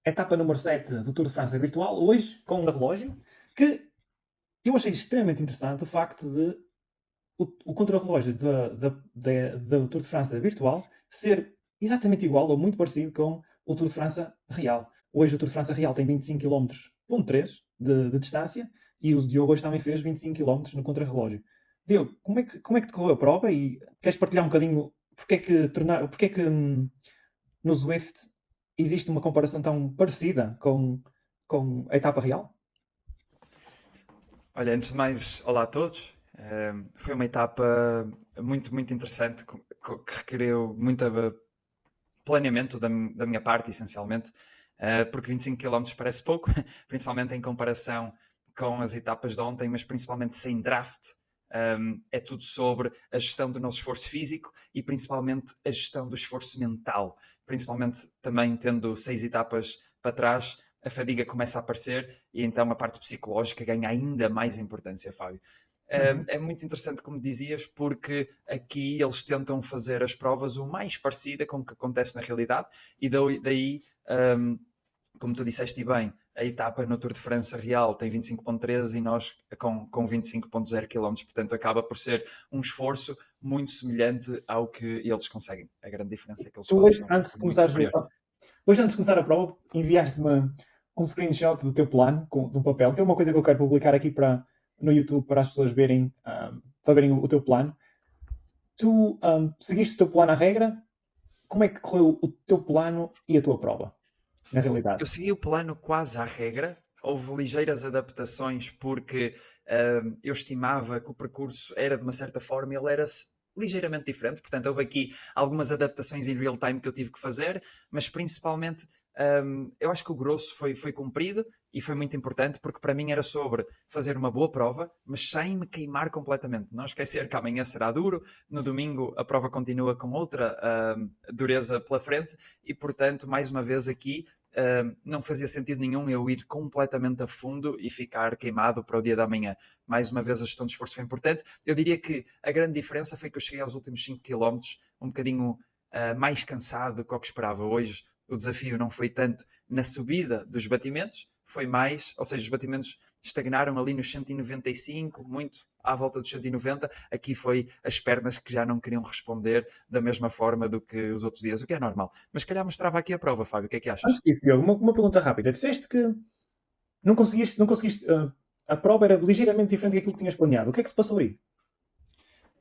etapa número 7 do Tour de França virtual, hoje com um relógio, que eu achei extremamente interessante o facto de o contrarrelógio do Tour de França virtual ser exatamente igual ou muito parecido com o Tour de França real. Hoje o Tour de França real tem 25 km, 3 de distância, e o Diogo hoje também fez 25 km no contrarrelógio. Diogo, como é que decorreu a prova e queres partilhar um bocadinho porque é que no Zwift existe uma comparação tão parecida com a etapa real? Olha, antes de mais, olá a todos. Foi uma etapa muito, muito interessante que requereu muito planeamento da minha parte, essencialmente, porque 25 km parece pouco, principalmente em comparação com as etapas de ontem, mas principalmente sem draft. É tudo sobre a gestão do nosso esforço físico e principalmente a gestão do esforço mental. Principalmente também tendo 6 etapas para trás, a fadiga começa a aparecer e então a parte psicológica ganha ainda mais importância, Fábio. Uhum. É muito interessante, como dizias, porque aqui eles tentam fazer as provas o mais parecida com o que acontece na realidade, e daí como tu disseste bem, a etapa no Tour de França real tem 25,13 e nós com 25,0 km, portanto acaba por ser um esforço muito semelhante ao que eles conseguem. A grande diferença é que eles Tu fazem hoje, é antes de muito começares, superior. hoje, antes de começar a prova, enviaste-me um screenshot do teu plano, de um papel, que é uma coisa que eu quero publicar aqui no YouTube para as pessoas verem, para verem o teu plano. Tu seguiste o teu plano à regra? Como é que correu o teu plano e a tua prova, na realidade? Eu segui o plano quase à regra. Houve ligeiras adaptações porque eu estimava que o percurso era de uma certa forma, ele era ligeiramente diferente. Portanto, houve aqui algumas adaptações em real time que eu tive que fazer, mas principalmente eu acho que o grosso foi cumprido e foi muito importante porque para mim era sobre fazer uma boa prova, mas sem me queimar completamente. Não esquecer que amanhã será duro, no domingo a prova continua com outra dureza pela frente e, portanto, mais uma vez aqui não fazia sentido nenhum eu ir completamente a fundo e ficar queimado para o dia da manhã. Mais uma vez, a gestão de esforço foi importante. Eu diria que a grande diferença foi que eu cheguei aos últimos 5 km um bocadinho mais cansado do que o que esperava. Hoje, o desafio não foi tanto na subida dos batimentos, foi mais, ou seja, os batimentos estagnaram ali nos 195, muito à volta dos 190. Aqui foi as pernas que já não queriam responder da mesma forma do que os outros dias, o que é normal. Mas se calhar mostrava aqui a prova, Fábio, o que é que Antes achas? disso, Diogo, uma pergunta rápida. Disseste que não conseguiste, a prova era ligeiramente diferente daquilo que tinhas planeado. O que é que se passou aí?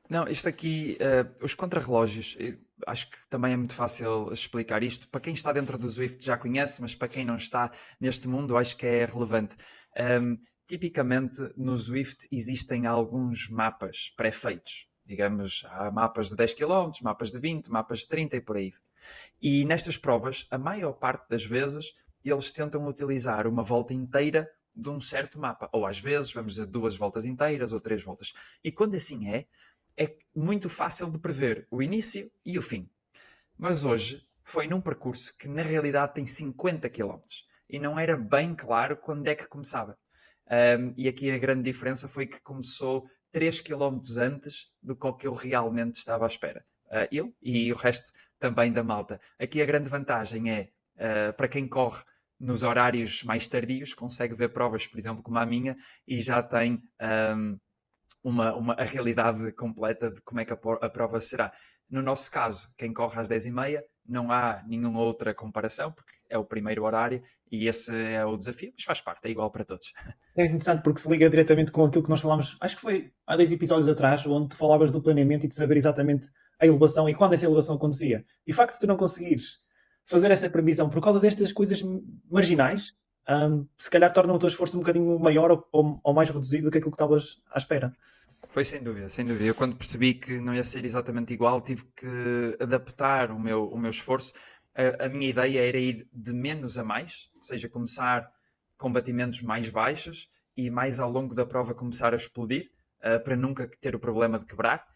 Não, isto aqui, os contrarrelógios, acho que também é muito fácil explicar isto. Para quem está dentro do Zwift já conhece, mas para quem não está neste mundo, acho que é relevante. Tipicamente, no Zwift existem alguns mapas pré-feitos. Digamos, há mapas de 10 km, mapas de 20, mapas de 30 e por aí. E nestas provas, a maior parte das vezes, eles tentam utilizar uma volta inteira de um certo mapa. Ou às vezes, vamos dizer, 2 voltas inteiras ou 3 voltas. E quando assim é muito fácil de prever o início e o fim. Mas hoje foi num percurso que na realidade tem 50 km e não era bem claro quando é que começava. E aqui a grande diferença foi que começou 3 km antes do que eu realmente estava à espera. Eu e o resto também da malta. Aqui a grande vantagem é, para quem corre nos horários mais tardios, consegue ver provas, por exemplo, como a minha, e já tem a realidade completa de como é que a prova será. No nosso caso, quem corre às 10h30, não há nenhuma outra comparação, porque é o primeiro horário e esse é o desafio, mas faz parte, é igual para todos. É interessante porque se liga diretamente com aquilo que nós falámos, acho que foi há 10 episódios atrás, onde tu falavas do planeamento e de saber exatamente a elevação e quando essa elevação acontecia. E o facto de tu não conseguires fazer essa previsão por causa destas coisas marginais, se calhar torna o teu esforço um bocadinho maior ou mais reduzido do que aquilo que estavas à espera. Foi sem dúvida, sem dúvida. Eu quando percebi que não ia ser exatamente igual, tive que adaptar o meu esforço. A minha ideia era ir de menos a mais, ou seja, começar com batimentos mais baixos e mais ao longo da prova começar a explodir, para nunca ter o problema de quebrar.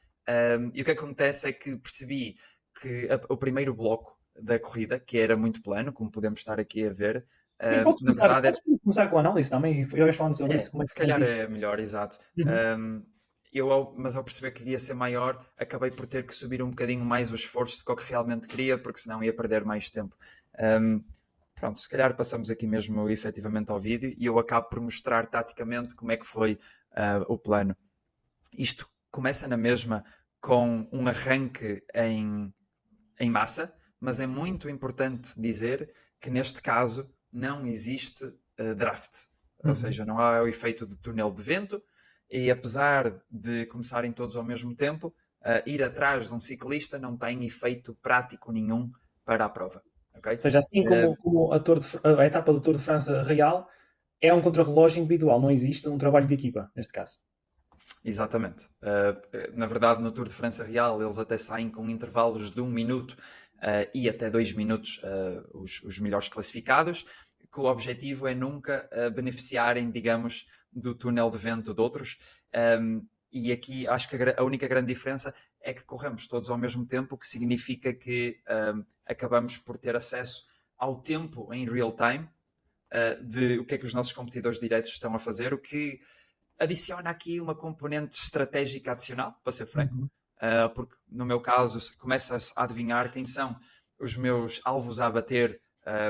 E o que acontece é que percebi que o primeiro bloco da corrida, que era muito plano, como podemos estar aqui a ver, Sim, na verdade podes começar com a análise também e vais falando sobre isso, como é que se calhar sentiste. é melhor, exato. Uhum. Mas ao perceber que ia ser maior, acabei por ter que subir um bocadinho mais o esforço do que realmente queria, porque senão ia perder mais tempo. Um, Pronto, se calhar passamos aqui mesmo efetivamente ao vídeo e eu acabo por mostrar taticamente como é que foi o plano. Isto começa na mesma com um arranque em massa, mas é muito importante dizer que neste caso não existe draft. Ou seja, não há o efeito do túnel de vento e apesar de começarem todos ao mesmo tempo, ir atrás de um ciclista não tem efeito prático nenhum para a prova. Okay? Ou seja, assim como a etapa do Tour de França real é um contrarrelógio individual, não existe um trabalho de equipa, neste caso. Exatamente. Na verdade, no Tour de França Real, eles até saem com intervalos de 1 minuto e até 2 minutos os melhores classificados, que o objetivo é nunca beneficiarem, digamos, do túnel de vento de outros. E aqui acho que a única grande diferença é que corremos todos ao mesmo tempo, o que significa que acabamos por ter acesso ao tempo em real time de o que é que os nossos competidores diretos estão a fazer, o que adiciona aqui uma componente estratégica adicional, para ser franco, porque no meu caso começa-se a adivinhar quem são os meus alvos a bater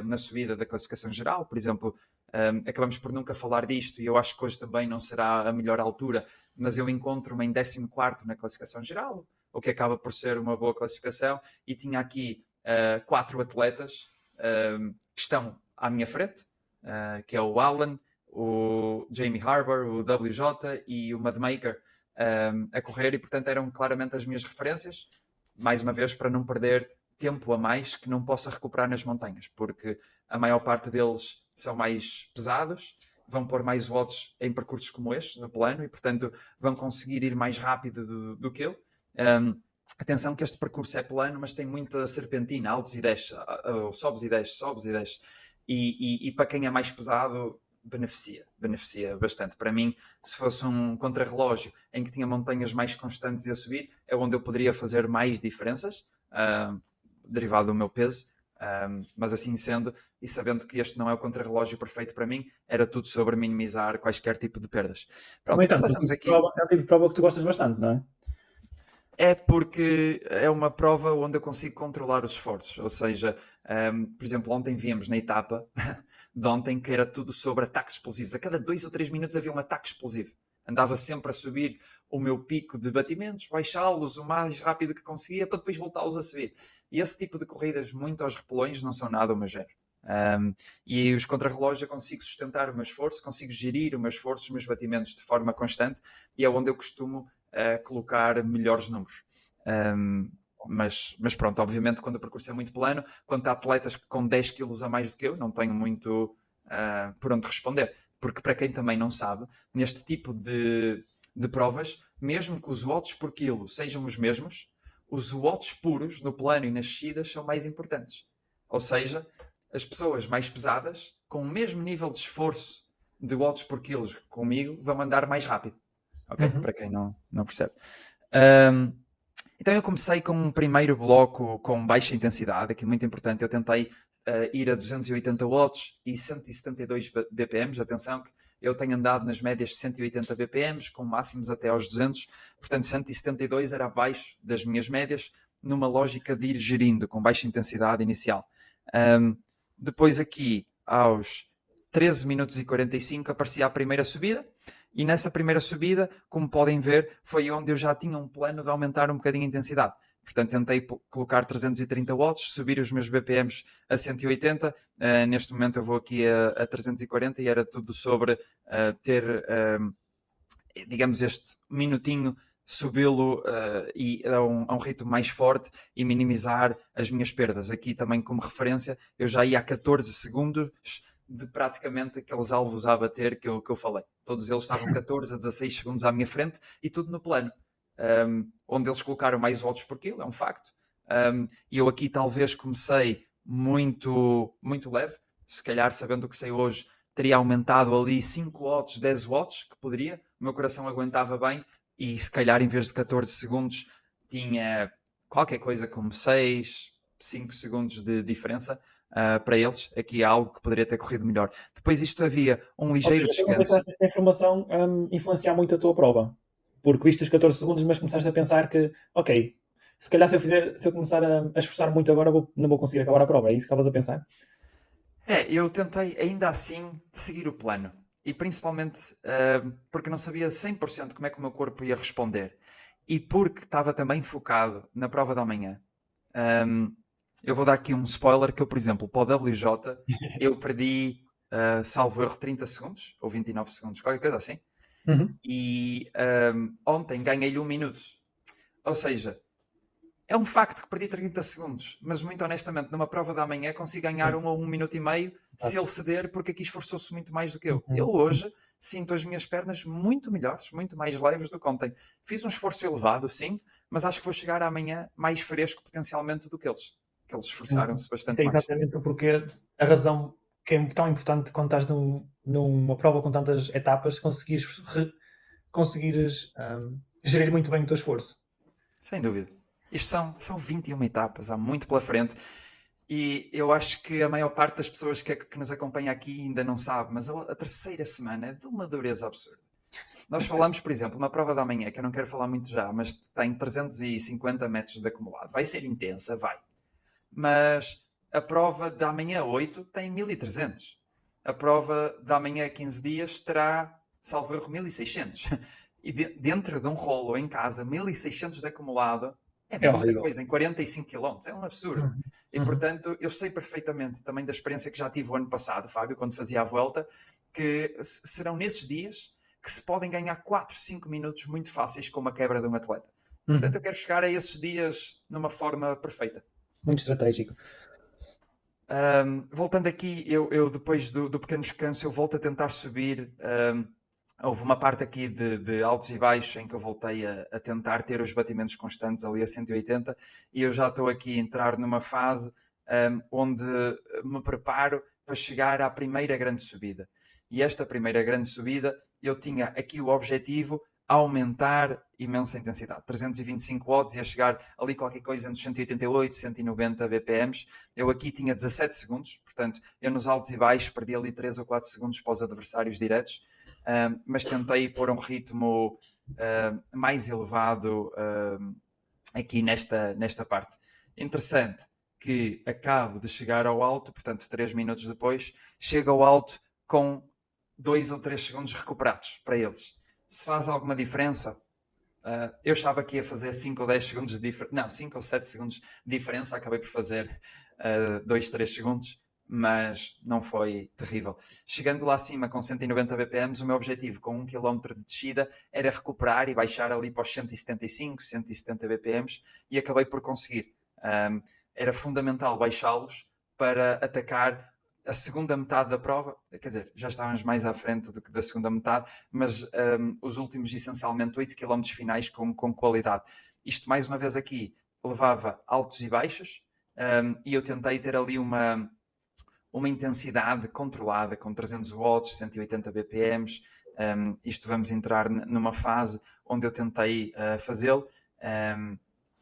na subida da classificação geral. Por exemplo, acabamos por nunca falar disto e eu acho que hoje também não será a melhor altura, mas eu encontro-me em 14º na classificação geral, o que acaba por ser uma boa classificação, e tinha aqui 4 atletas que estão à minha frente, que é o Alan, o Jamie Harbour, o WJ e o Madmaker a correr, e portanto eram claramente as minhas referências, mais uma vez para não perder tempo a mais que não possa recuperar nas montanhas, porque a maior parte deles são mais pesados, vão pôr mais watts em percursos como este no plano e portanto vão conseguir ir mais rápido do que eu. Atenção que este percurso é plano, mas tem muita serpentina, altos e desces, sobes e desces, sobes e desces, e para quem é mais pesado beneficia bastante. Para mim, se fosse um contrarrelógio em que tinha montanhas mais constantes a subir, é onde eu poderia fazer mais diferenças, derivado do meu peso, mas assim sendo, e sabendo que este não é o contrarrelógio perfeito para mim, era tudo sobre minimizar qualquer tipo de perdas. Pronto, No então entanto, passamos aqui. é um tipo de prova que tu gostas bastante, não é? É porque é uma prova onde eu consigo controlar os esforços. Ou seja, por exemplo, ontem víamos na etapa de ontem que era tudo sobre ataques explosivos. A cada 2 ou 3 minutos havia um ataque explosivo. Andava sempre a subir o meu pico de batimentos, baixá-los o mais rápido que conseguia para depois voltá-los a subir. E esse tipo de corridas muito aos repelões não são nada o meu género. E os contrarrelógios eu consigo sustentar o meu esforço, consigo gerir o meu esforço, os meus batimentos de forma constante, e é onde eu costumo colocar melhores números. Mas pronto, obviamente quando o percurso é muito plano, quando há atletas com 10 quilos a mais do que eu, não tenho muito por onde responder. Porque para quem também não sabe, neste tipo de provas, mesmo que os watts por quilo sejam os mesmos, os watts puros no plano e nas descidas são mais importantes. Ou seja, as pessoas mais pesadas, com o mesmo nível de esforço de watts por quilo comigo, vão andar mais rápido. Ok? Para quem não percebe. Então eu comecei com um primeiro bloco com baixa intensidade, que é muito importante. Eu tentei ir a 280 watts e 172 BPMs. Atenção que eu tenho andado nas médias de 180 BPMs, com máximos até aos 200. Portanto, 172 era abaixo das minhas médias, numa lógica de ir gerindo com baixa intensidade inicial. Depois aqui, aos 13 minutos e 45, aparecia a primeira subida. E nessa primeira subida, como podem ver, foi onde eu já tinha um plano de aumentar um bocadinho a intensidade. Portanto, tentei colocar 330 watts, subir os meus BPMs a 180. Neste momento eu vou aqui a 340 e era tudo sobre ter, digamos, este minutinho, subi-lo e a um ritmo mais forte e minimizar as minhas perdas. Aqui também como referência, eu já ia a 14 segundos de praticamente aqueles alvos a bater que eu falei. Todos eles estavam 14 a 16 segundos à minha frente e tudo no plano. Onde eles colocaram mais watts por quilo, é um facto. E eu aqui talvez comecei muito leve, se calhar sabendo o que sei hoje, teria aumentado ali 5 watts, 10 watts, que poderia, o meu coração aguentava bem, e se calhar em vez de 14 segundos tinha qualquer coisa como 6, 5 segundos de diferença. Para eles, aqui há algo que poderia ter corrido melhor. Depois isto havia um ligeiro descanso. Pensaste esta informação influenciar muito a tua prova, porque viste os 14 segundos, mas começaste a pensar que, ok, se calhar se eu começar a esforçar muito agora, não vou conseguir acabar a prova. É isso que estavas a pensar? Eu tentei ainda assim seguir o plano. E principalmente porque não sabia 100% como é que o meu corpo ia responder. E porque estava também focado na prova da manhã. Um, eu vou dar aqui um spoiler que eu, por exemplo, para o WJ, eu perdi, salvo erro, 30 segundos, ou 29 segundos, qualquer coisa assim. Uhum. E ontem ganhei-lhe um minuto. Ou seja, é um facto que perdi 30 segundos, mas muito honestamente, numa prova da manhã consigo ganhar Sim. 1 ou 1 minuto e meio se Exato. ele ceder, porque aqui esforçou-se muito mais do que eu. Eu Uhum. hoje sinto as minhas pernas muito melhores, muito mais leves do que ontem. Fiz um esforço elevado, sim, mas acho que vou chegar amanhã mais fresco potencialmente do que eles Sim. esforçaram-se Isso bastante é mais. exatamente o porquê, a razão que é tão importante quando estás numa prova com tantas etapas, conseguires gerir muito bem o teu esforço. Sem dúvida. Isto são 21 etapas, há muito pela frente. E eu acho que a maior parte das pessoas que nos acompanha aqui ainda não sabe, mas a terceira semana é de uma dureza absurda. Nós falamos, por exemplo, uma prova da manhã, que eu não quero falar muito já, mas tem 350 metros de acumulado. Vai ser intensa, vai. Mas a prova da manhã 8 tem 1300. A prova da manhã 15 dias terá, salvo erro, 1600. E dentro de um rolo em casa, 1600 de acumulado é É muita horrível. coisa, em 45 km, é um absurdo. Uhum. E Uhum. portanto, eu sei perfeitamente também da experiência que já tive o ano passado, Fábio, quando fazia a volta, que serão nesses dias que se podem ganhar 4, 5 minutos muito fáceis com uma quebra de um atleta. Portanto, eu Uhum. quero chegar a esses dias numa forma perfeita. Muito estratégico. Voltando aqui, eu depois do pequeno descanso, eu volto a tentar subir. Houve uma parte aqui de altos e baixos em que eu voltei a tentar ter os batimentos constantes ali a 180 e eu já estou aqui a entrar numa fase onde me preparo para chegar à primeira grande subida. E esta primeira grande subida, eu tinha aqui o objetivo aumentar imensa intensidade. 325 watts ia chegar ali qualquer coisa entre 188 e 190 BPMs. Eu aqui tinha 17 segundos, portanto, eu nos altos e baixos perdi ali 3 ou 4 segundos para os adversários diretos, mas tentei pôr um ritmo mais elevado aqui nesta parte. Interessante que acabo de chegar ao alto, portanto, 3 minutos depois, chego ao alto com 2 ou 3 segundos recuperados para eles. Se faz alguma diferença, eu achava que ia fazer 5 ou 10 segundos de diferença. Não, 5 ou 7 segundos de diferença. Acabei por fazer 2, 3 segundos, mas não foi terrível. Chegando lá acima com 190 BPM, o meu objetivo com 1 km de descida era recuperar e baixar ali para os 175, 170 BPM e acabei por conseguir. Era fundamental baixá-los para atacar a segunda metade da prova, quer dizer, já estávamos mais à frente do que da segunda metade, mas os últimos, essencialmente, 8 km finais com qualidade. Isto, mais uma vez aqui, levava altos e baixos, e eu tentei ter ali uma intensidade controlada, com 300 watts, 180 BPMs. Isto vamos entrar numa fase onde eu tentei fazê-lo,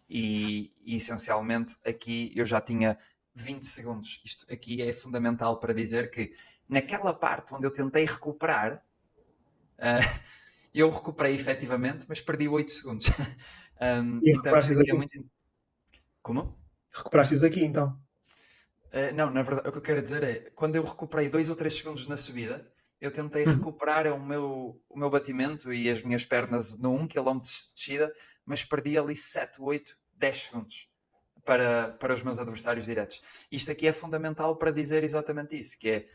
e essencialmente aqui eu já tinha 20 segundos. Isto aqui é fundamental para dizer que naquela parte onde eu tentei recuperar, eu recuperei efetivamente, mas perdi 8 segundos. E Então isto recuperaste aqui é aqui. muito. Como? Recuperaste aqui, então. Não, na verdade, o que eu quero dizer é, quando eu recuperei 2 ou 3 segundos na subida, eu tentei Uhum. recuperar o meu batimento e as minhas pernas no 1 km de descida, mas perdi ali 7, 8, 10 segundos para os meus adversários diretos. Isto aqui é fundamental para dizer exatamente isso, que é,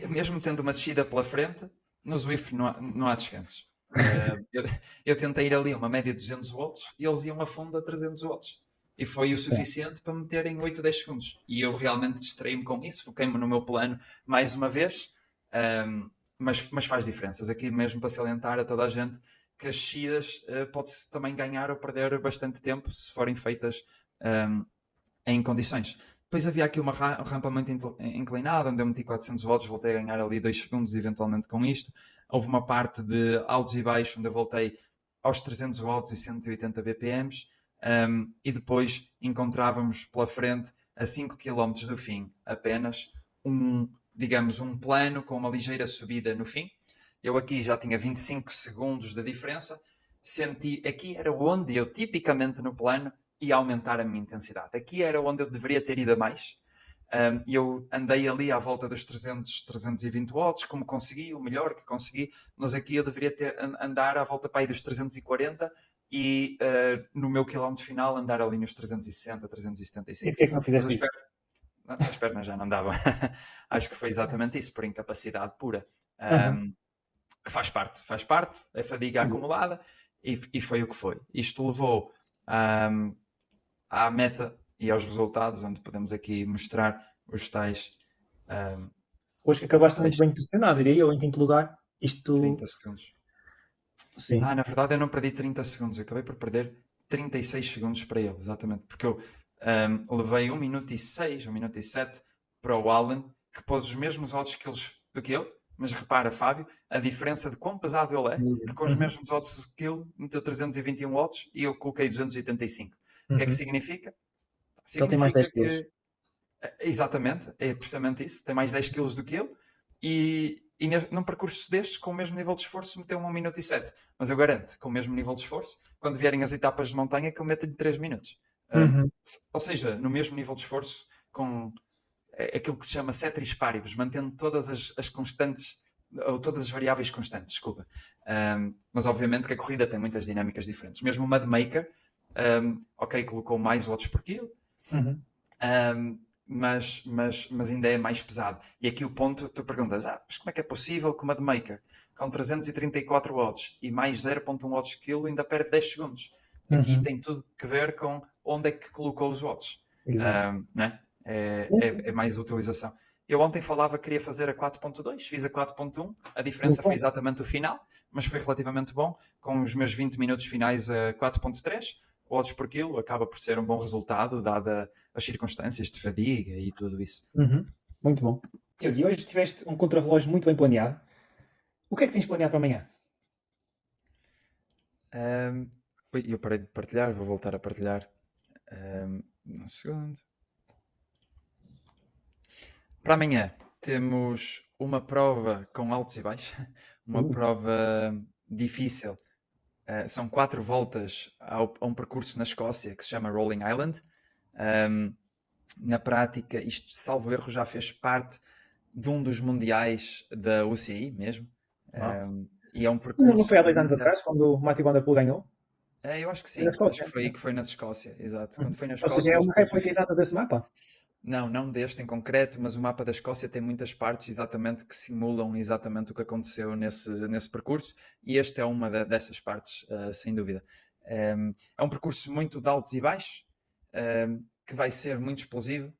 mesmo tendo uma descida pela frente, no Zwift não há descansos. Eu tentei ir ali a uma média de 200 volts e eles iam a fundo a 300 volts. E foi o É. suficiente para me meterem 8, 10 segundos. E eu realmente distraí-me com isso, foquei-me no meu plano mais uma vez, mas faz diferenças. Aqui mesmo para salientar a toda a gente que as descidas pode-se também ganhar ou perder bastante tempo se forem feitas um, em condições. Depois havia aqui uma rampa muito inclinada, onde eu meti 400 volts, voltei a ganhar ali 2 segundos eventualmente com isto. Houve uma parte de altos e baixos, onde eu voltei aos 300 volts e 180 BPMs, e depois encontrávamos pela frente, a 5 km do fim, apenas digamos, um plano com uma ligeira subida no fim. Eu aqui já tinha 25 segundos de diferença. Aqui era onde eu, tipicamente no plano, e aumentar a minha intensidade. Aqui era onde eu deveria ter ido a mais. E eu andei ali à volta dos 300, 320 watts, como consegui, o melhor que consegui, mas aqui eu deveria andar à volta para aí dos 340 e no meu quilómetro final andar ali nos 360, E 375. porquê é que não Mas fizeste isso? as pernas já não davam. Acho que foi exatamente isso, por incapacidade pura. Aham. Que faz parte, a fadiga acumulada, e foi o que foi. Isto levou à meta e aos resultados, onde podemos aqui mostrar os tais, um, Hoje que os acabaste muito tais bem posicionado, diria eu, em quinto lugar. Isto, 30 segundos. sim. Na verdade eu não perdi 30 segundos, eu acabei por perder 36 segundos para ele, exatamente, porque eu levei 1 minuto e 6, 1 minuto e 7 para o Alan, que pôs os mesmos odds skills do que eu, mas repara, Fábio, a diferença de quão pesado ele é, que com os Uhum. mesmos odds que ele meteu 321 odds e eu coloquei 285. O que é que Uhum. significa? Que ele tem mais 10 Significa quilos. que, exatamente, é precisamente isso, tem mais 10 quilos do que eu e num percurso destes, com o mesmo nível de esforço, meteu 1 minuto e 7. Mas eu garanto, com o mesmo nível de esforço, quando vierem as etapas de montanha, que eu meto-lhe 3 minutos. Uhum. Ou seja, no mesmo nível de esforço, com aquilo que se chama ceteris paribus, mantendo todas as constantes, ou todas as variáveis constantes, desculpa. Mas obviamente que a corrida tem muitas dinâmicas diferentes. Mesmo o Mudmaker, ok, colocou mais watts por quilo, Uhum. mas ainda é mais pesado. E aqui o ponto, tu perguntas, mas como é que é possível que o Mudmaker, com 334 watts e mais 0.1 watts por quilo, ainda perde 10 segundos? Aqui Uhum. tem tudo que ver com onde é que colocou os watts. Exato. Né? Sim, sim, É sim. mais utilização. Eu ontem falava que queria fazer a 4.2, fiz a 4.1, a Muito diferença foi bom. exatamente o final, mas foi relativamente bom, com os meus 20 minutos finais a 4.3, watts por quilo, acaba por ser um bom resultado, dada as circunstâncias de fadiga e tudo isso. Uhum. Muito bom. Tiago, e hoje tiveste um contrarrelógio muito bem planeado. O que é que tens planeado para amanhã? Ui, eu parei de partilhar, vou voltar a partilhar. Um segundo. Para amanhã temos uma prova com altos e baixos, uma Uh, prova difícil. São 4 voltas a um percurso na Escócia que se chama Rolling Island. Na prática, isto, salvo erro, já fez parte de um dos mundiais da UCI mesmo. Uau. E é um Não percurso foi há com 2 anos muita. atrás, quando o Matthew Van Der Poel ganhou? Eu acho que Foi na sim, acho Escócia. que foi aí que foi na Escócia, exato. Quando Uhum. foi na Ou seja, Escócia, é eles uma depois réplica exata desse mapa? não deste em concreto, mas o mapa da Escócia tem muitas partes exatamente que simulam exatamente o que aconteceu nesse percurso, e este é uma dessas partes, sem dúvida. É um percurso muito de altos e baixos, que vai ser muito explosivo,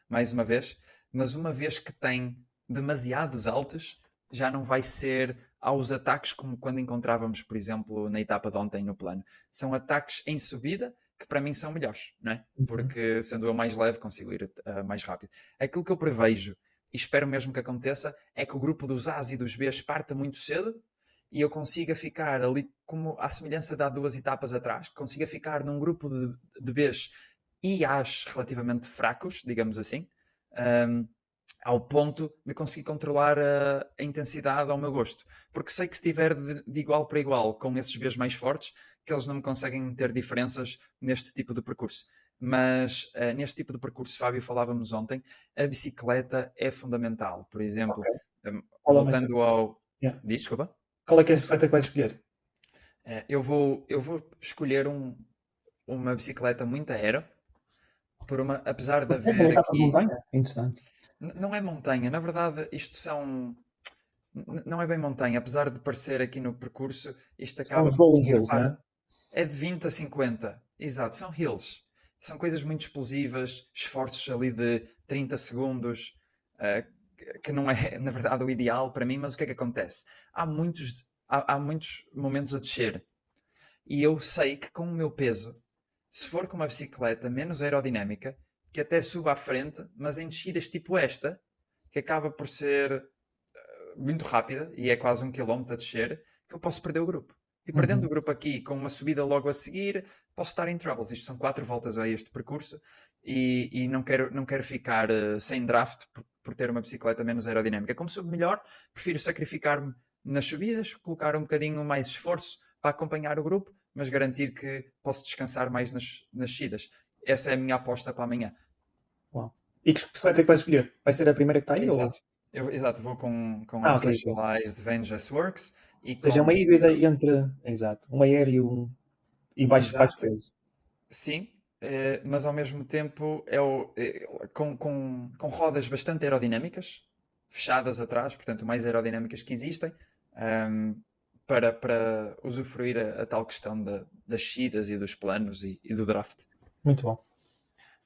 mais uma vez, mas uma vez que tem demasiados altos, já não vai ser aos ataques como quando encontrávamos, por exemplo, na etapa de ontem no plano. São ataques em subida que para mim são melhores, não é? Uhum. Porque sendo eu mais leve consigo ir mais rápido. Aquilo que eu prevejo e espero mesmo que aconteça é que o grupo dos A's e dos B's parta muito cedo e eu consiga ficar ali como à semelhança de há 2 etapas atrás, consiga ficar num grupo de B's e A's relativamente fracos, digamos assim, um, ao ponto de conseguir controlar a intensidade ao meu gosto. Porque sei que se estiver de igual para igual com esses Bs mais fortes, que eles não me conseguem ter diferenças neste tipo de percurso. Mas neste tipo de percurso, Fábio, falávamos ontem, a bicicleta é fundamental. Por Ok. exemplo, Qual é o mais voltando ao. yeah. Desculpa. Qual é que é a bicicleta que vais escolher? Eu vou escolher uma bicicleta muito aero, apesar de Por exemplo, uma haver etapa de aqui. montanha? É interessante. Não é montanha, na verdade, não é bem montanha, apesar de parecer aqui no percurso, isto São acaba. os Rolling Hills, não Repara, é? é de 20 a 50. Exato, são hills. São coisas muito explosivas, esforços ali de 30 segundos, eh, que não é, na verdade, o ideal para mim, mas o que é que acontece? Há muitos momentos a descer. E eu sei que com o meu peso, se for com uma bicicleta menos aerodinâmica, que até suba à frente, mas em descidas tipo esta, que acaba por ser muito rápida e é quase 1 quilómetro a descer, que eu posso perder o grupo. E perdendo Uhum. o grupo aqui com uma subida logo a seguir, posso estar em troubles. Isto são 4 voltas a este percurso e não quero ficar sem draft por ter uma bicicleta menos aerodinâmica. Como subo melhor, prefiro sacrificar-me nas subidas, colocar um bocadinho mais esforço para acompanhar o grupo, mas garantir que posso descansar mais nas descidas. Essa é a minha aposta para amanhã. Uau. E que bicicleta é que vais escolher? Vai ser a primeira que está aí? Ou... Exato. Exato, vou com a Ah, ok, ok. Specialized Vengeance Works e Ou seja, é com. uma híbrida entre, exato, um aéreo e baixo Exato, peso. sim, mas ao mesmo tempo com rodas bastante aerodinâmicas, fechadas atrás, portanto, mais aerodinâmicas que existem, ahm, para usufruir a tal questão das descidas e dos planos e do draft. Muito bom.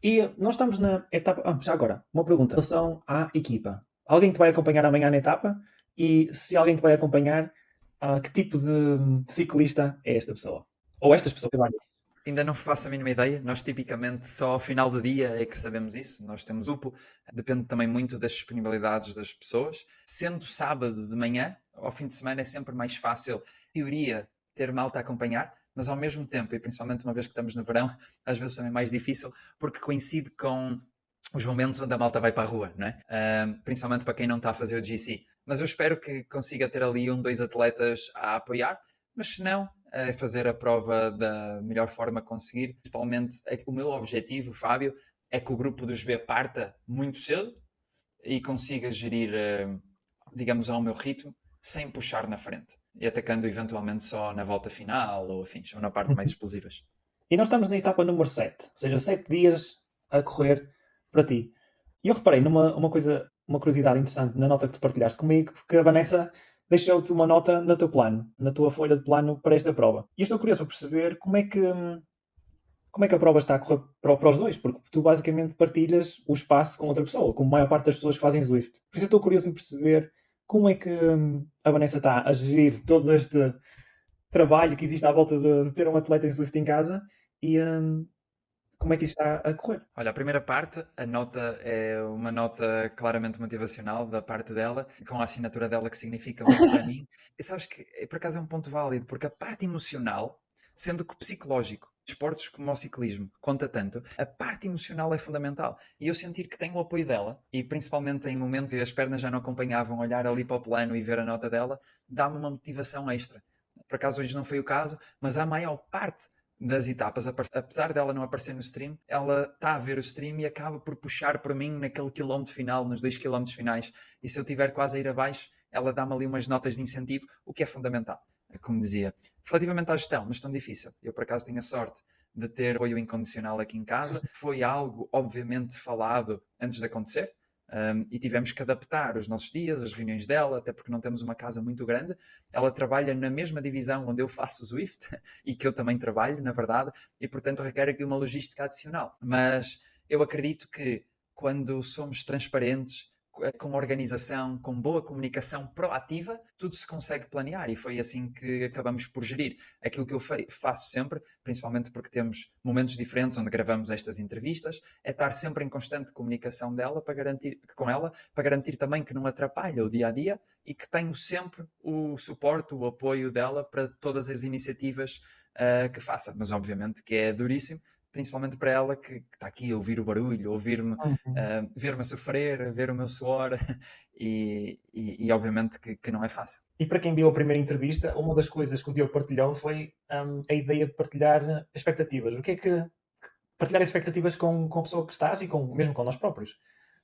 E nós estamos na etapa. Ah, já agora, uma pergunta. Em relação à equipa. Alguém te vai acompanhar amanhã na etapa? E se alguém te vai acompanhar, que tipo de ciclista é esta pessoa? Ou estas pessoas? Sei lá. Ainda não faço a mínima ideia. Nós tipicamente só ao final do dia é que sabemos isso. Nós temos grupo, depende também muito das disponibilidades das pessoas. Sendo sábado de manhã, ao fim de semana é sempre mais fácil, em teoria, ter malta a acompanhar, mas ao mesmo tempo, e principalmente uma vez que estamos no verão, às vezes também é mais difícil, porque coincide com os momentos onde a malta vai para a rua, não é? Principalmente para quem não está a fazer o GC. Mas eu espero que consiga ter ali dois atletas a apoiar, mas se não, fazer a prova da melhor forma que conseguir. Principalmente, o meu objetivo, Fábio, é que o grupo dos B parta muito cedo e consiga gerir, digamos, ao meu ritmo, sem puxar na frente. E atacando eventualmente só na volta final ou afins, ou na parte mais explosivas. E nós estamos na etapa número 7, ou seja, 7 dias a correr para ti. E eu reparei numa uma curiosidade interessante na nota que tu partilhaste comigo, que a Vanessa deixou-te uma nota no teu plano, na tua folha de plano para esta prova. E eu estou curioso para perceber como é que a prova está a correr para os dois, porque tu basicamente partilhas o espaço com outra pessoa, como a maior parte das pessoas que fazem Zwift. Por isso eu estou curioso em perceber como é que a Vanessa está a gerir todo este trabalho que existe à volta de ter um atleta em Zwift em casa e como é que isto está a correr. Olha, a primeira parte, a nota é uma nota claramente motivacional da parte dela, com a assinatura dela que significa muito para mim. E sabes que, por acaso, é um ponto válido, porque a parte emocional, sendo que o psicológico, esportes como o ciclismo, conta tanto, a parte emocional é fundamental. E eu sentir que tenho o apoio dela, e principalmente em momentos em que as pernas já não acompanhavam, olhar ali para o plano e ver a nota dela, dá-me uma motivação extra. Por acaso hoje não foi o caso, mas a maior parte das etapas, apesar dela não aparecer no stream, ela está a ver o stream e acaba por puxar por mim naquele quilómetro final, nos 2 quilómetros finais. E se eu estiver quase a ir abaixo, ela dá-me ali umas notas de incentivo, o que é fundamental, como dizia. Relativamente à gestão, mas tão difícil. Eu, por acaso, tenho a sorte de ter apoio incondicional aqui em casa. Foi algo, obviamente, falado antes de acontecer. E tivemos que adaptar os nossos dias, as reuniões dela, até porque não temos uma casa muito grande. Ela trabalha na mesma divisão onde eu faço Zwift e que eu também trabalho, na verdade, e portanto requer aqui uma logística adicional. Mas eu acredito que quando somos transparentes, com organização, com boa comunicação proativa, tudo se consegue planear e foi assim que acabamos por gerir. Aquilo que eu faço sempre, principalmente porque temos momentos diferentes onde gravamos estas entrevistas, é estar sempre em constante comunicação dela para garantir, com ela, para garantir também que não atrapalha o dia a dia e que tenho sempre o suporte, o apoio dela para todas as iniciativas que faça. Mas obviamente que é duríssimo, principalmente para ela que está aqui a ouvir o barulho, ouvir-me, Uhum. ver-me a sofrer, ver o meu suor e obviamente que não é fácil. E para quem viu a primeira entrevista, uma das coisas que o Diogo partilhou foi a ideia de partilhar expectativas. O que é que partilhar expectativas com a pessoa que estás e mesmo com nós próprios.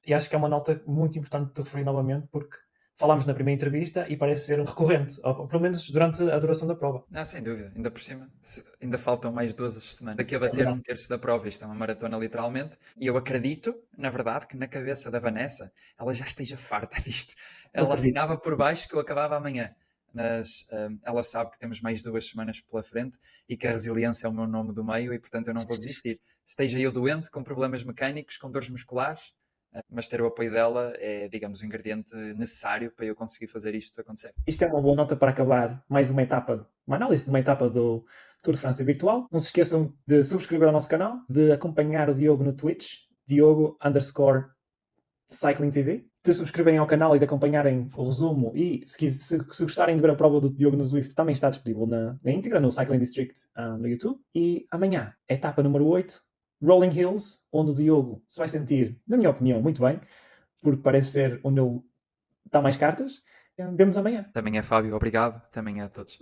E acho que é uma nota muito importante de referir novamente, porque falámos na primeira entrevista e parece ser recorrente, ou pelo menos durante a duração da prova. Não, sem dúvida, ainda por cima, ainda faltam mais 12 semanas. Daqui a É bater verdade. 1/3 da prova, isto é uma maratona literalmente, e eu acredito, na verdade, que na cabeça da Vanessa ela já esteja farta disto. Eu Ela acredito. assinava por baixo que eu acabava amanhã, mas ela sabe que temos mais 2 semanas pela frente e que a resiliência é o meu nome do meio e, portanto, eu não vou desistir. Esteja eu doente, com problemas mecânicos, com dores musculares, mas ter o apoio dela é, digamos, o ingrediente necessário para eu conseguir fazer isto acontecer. Isto é uma boa nota para acabar mais uma etapa, uma análise de uma etapa do Tour de França virtual. Não se esqueçam de subscrever ao nosso canal, de acompanhar o Diogo no Twitch, Diogo_Cycling TV, de subscreverem ao canal e de acompanharem o resumo. E se gostarem de ver a prova do Diogo no Zwift, também está disponível na íntegra no Cycling District no YouTube. E amanhã, etapa número 8, Rolling Hills, onde o Diogo se vai sentir, na minha opinião, muito bem, porque parece ser onde ele dá mais cartas. Vemos amanhã. Também é Fábio, obrigado, também é a todos.